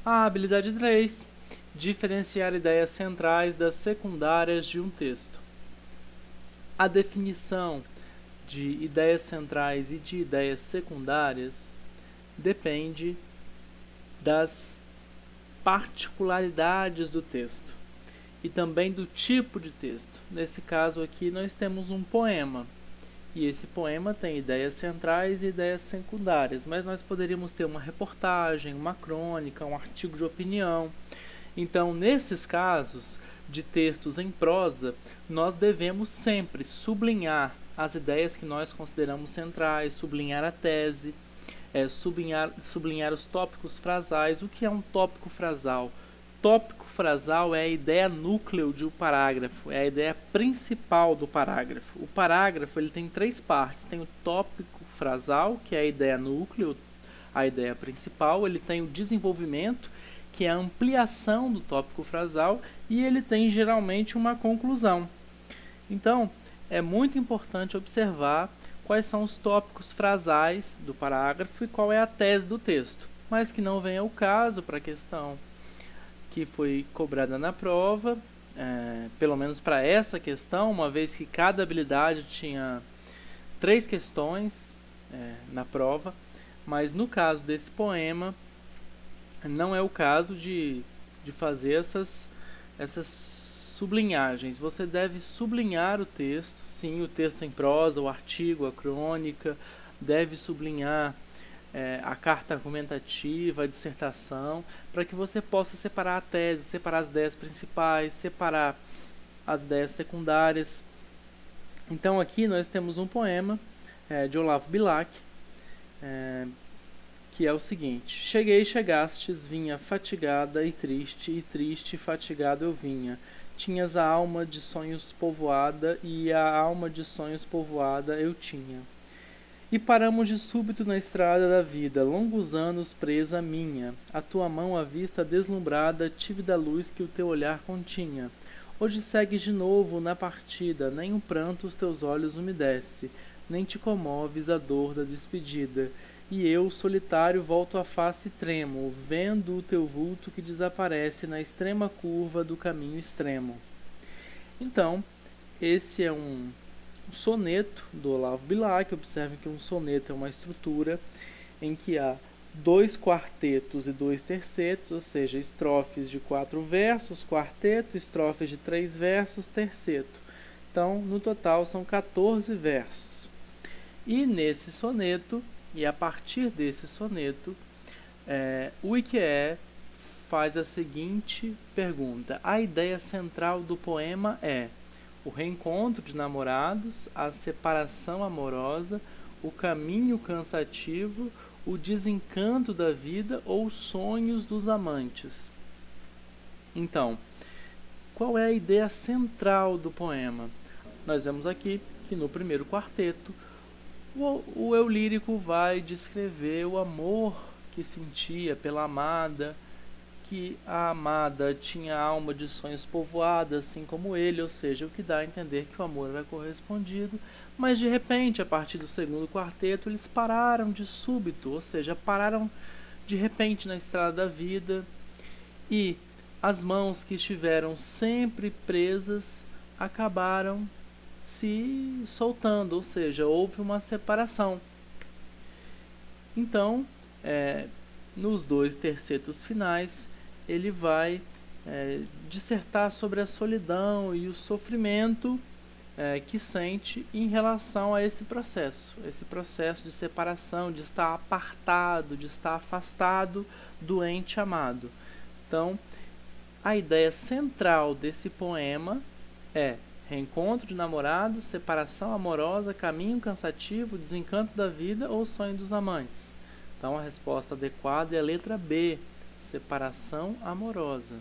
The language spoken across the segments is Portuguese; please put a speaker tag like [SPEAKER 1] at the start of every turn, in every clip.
[SPEAKER 1] A habilidade 3, diferenciar ideias centrais das secundárias de um texto. A definição de ideias centrais e de ideias secundárias depende das particularidades do texto e também do tipo de texto. Nesse caso aqui nós temos um poema, e esse poema tem ideias centrais e ideias secundárias, mas nós poderíamos ter uma reportagem, uma crônica, um artigo de opinião. Então, nesses casos de textos em prosa, nós devemos sempre sublinhar as ideias que nós consideramos centrais, sublinhar a tese, sublinhar os tópicos frasais. O que é um tópico frasal? Tópico frasal é a ideia núcleo de um parágrafo, é a ideia principal do parágrafo. O parágrafo ele tem 3 partes. Tem o tópico frasal, que é a ideia núcleo, a ideia principal. Ele tem o desenvolvimento, que é a ampliação do tópico frasal, e ele tem geralmente uma conclusão. Então, é muito importante observar quais são os tópicos frasais do parágrafo e qual é a tese do texto, mas que não venha ao caso para a questão que foi cobrada na prova, pelo menos para essa questão, uma vez que cada habilidade tinha 3 questões na prova, mas no caso desse poema, não é o caso de fazer essas sublinhagens. Você deve sublinhar o texto, sim, o texto em prosa, o artigo, a crônica, deve sublinhar a carta argumentativa, a dissertação, para que você possa separar a tese, separar as ideias principais, separar as ideias secundárias. Então aqui nós temos um poema de Olavo Bilac, que é o seguinte: cheguei, chegastes, vinha fatigada e triste e fatigado eu vinha. Tinhas a alma de sonhos povoada, e a alma de sonhos povoada eu tinha. E paramos de súbito na estrada da vida, longos anos presa minha. A tua mão à vista deslumbrada, tive da luz que o teu olhar continha. Hoje segues de novo na partida, nem o pranto os teus olhos umedece, nem te comoves a dor da despedida. E eu, solitário, volto a face e tremo, vendo o teu vulto que desaparece na extrema curva do caminho extremo. Então, esse é um soneto do Olavo Bilac. Observe que um soneto é uma estrutura em que há 2 quartetos e 2 tercetos, ou seja, estrofes de 4 versos, quarteto, estrofes de 3 versos, terceto. Então, no total, são 14 versos. E nesse soneto, e a partir desse soneto, o IQE faz a seguinte pergunta: a ideia central do poema é o reencontro de namorados, a separação amorosa, o caminho cansativo, o desencanto da vida ou os sonhos dos amantes. Então, qual é a ideia central do poema? Nós vemos aqui que no primeiro quarteto o eu lírico vai descrever o amor que sentia pela amada, que a amada tinha alma de sonhos povoada, assim como ele, ou seja, o que dá a entender que o amor era correspondido, mas de repente, a partir do segundo quarteto, eles pararam de súbito, ou seja, pararam de repente na estrada da vida, e as mãos que estiveram sempre presas acabaram se soltando, ou seja, houve uma separação. Então, nos 2 tercetos finais, ele vai dissertar sobre a solidão e o sofrimento que sente em relação a esse processo de separação, de estar apartado, de estar afastado do ente amado. Então, a ideia central desse poema é reencontro de namorados, separação amorosa, caminho cansativo, desencanto da vida ou sonho dos amantes. Então a resposta adequada é a letra B, separação amorosa.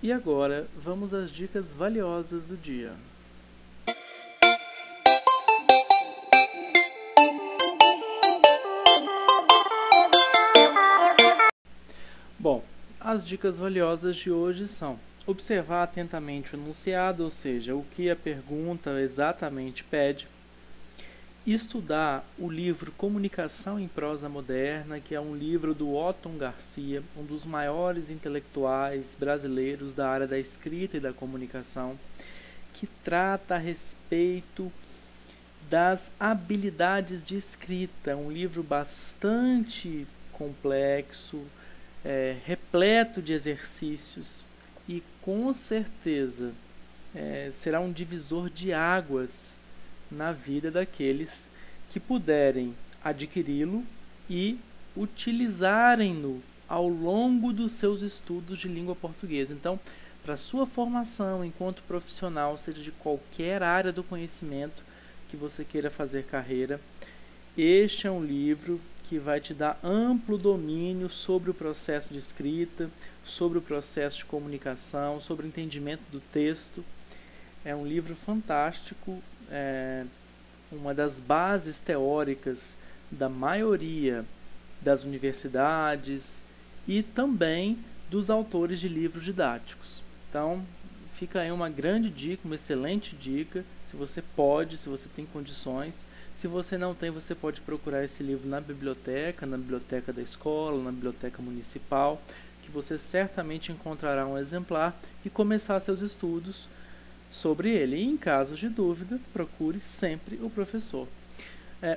[SPEAKER 1] E agora vamos às dicas valiosas do dia. Bom, as dicas valiosas de hoje são: observar atentamente o enunciado, ou seja, o que a pergunta exatamente pede, estudar o livro Comunicação em Prosa Moderna, que é um livro do Otton Garcia, um dos maiores intelectuais brasileiros da área da escrita e da comunicação, que trata a respeito das habilidades de escrita. É um livro bastante complexo, repleto de exercícios e com certeza será um divisor de águas na vida daqueles que puderem adquiri-lo e utilizarem-no ao longo dos seus estudos de língua portuguesa. Então, para sua formação enquanto profissional, seja de qualquer área do conhecimento que você queira fazer carreira, este é um livro que vai te dar amplo domínio sobre o processo de escrita, sobre o processo de comunicação, sobre o entendimento do texto. É um livro fantástico, uma das bases teóricas da maioria das universidades e também dos autores de livros didáticos. Então, fica aí uma grande dica, uma excelente dica, se você pode, se você tem condições. Se você não tem, você pode procurar esse livro na biblioteca da escola, na biblioteca municipal, que você certamente encontrará um exemplar e começar seus estudos sobre ele. E em casos de dúvida, procure sempre o professor.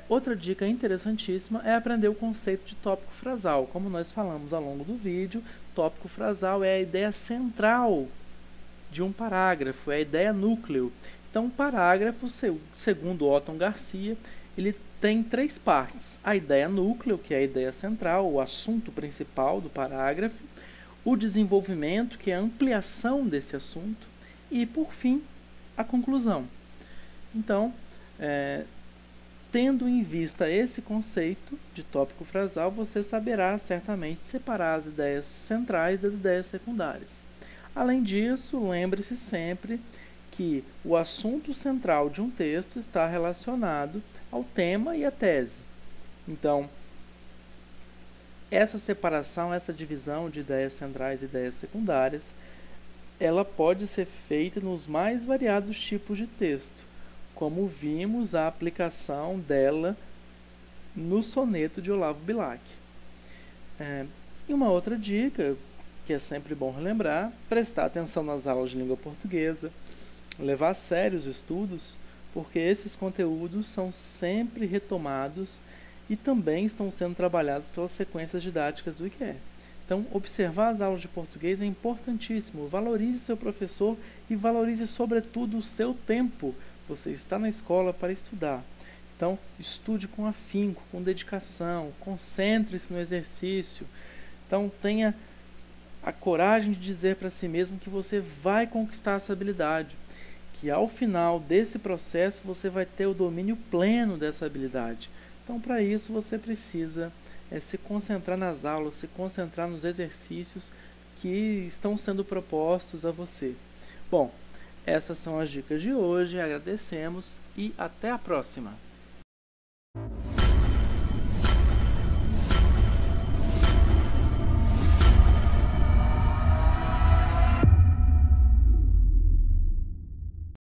[SPEAKER 1] Outra dica interessantíssima é aprender o conceito de tópico frasal. Como nós falamos ao longo do vídeo, tópico frasal é a ideia central de um parágrafo, é a ideia núcleo. Então, o parágrafo, segundo Otton Garcia, ele tem 3 partes. A ideia núcleo, que é a ideia central, o assunto principal do parágrafo, o desenvolvimento, que é a ampliação desse assunto, e, por fim, a conclusão. Então, tendo em vista esse conceito de tópico frasal, você saberá certamente separar as ideias centrais das ideias secundárias. Além disso, lembre-se sempre que o assunto central de um texto está relacionado ao tema e à tese. Então, essa separação, essa divisão de ideias centrais e ideias secundárias, ela pode ser feita nos mais variados tipos de texto, como vimos a aplicação dela no soneto de Olavo Bilac. E uma outra dica, que é sempre bom relembrar, prestar atenção nas aulas de língua portuguesa, levar a sério os estudos, porque esses conteúdos são sempre retomados e também estão sendo trabalhados pelas sequências didáticas do IQE. Então, observar as aulas de português é importantíssimo. Valorize seu professor e valorize, sobretudo, o seu tempo. Você está na escola para estudar. Então, estude com afinco, com dedicação, concentre-se no exercício. Então, tenha a coragem de dizer para si mesmo que você vai conquistar essa habilidade, que ao final desse processo você vai ter o domínio pleno dessa habilidade. Então, para isso, você precisa se concentrar nas aulas, se concentrar nos exercícios que estão sendo propostos a você. Bom, essas são as dicas de hoje, agradecemos e até a próxima!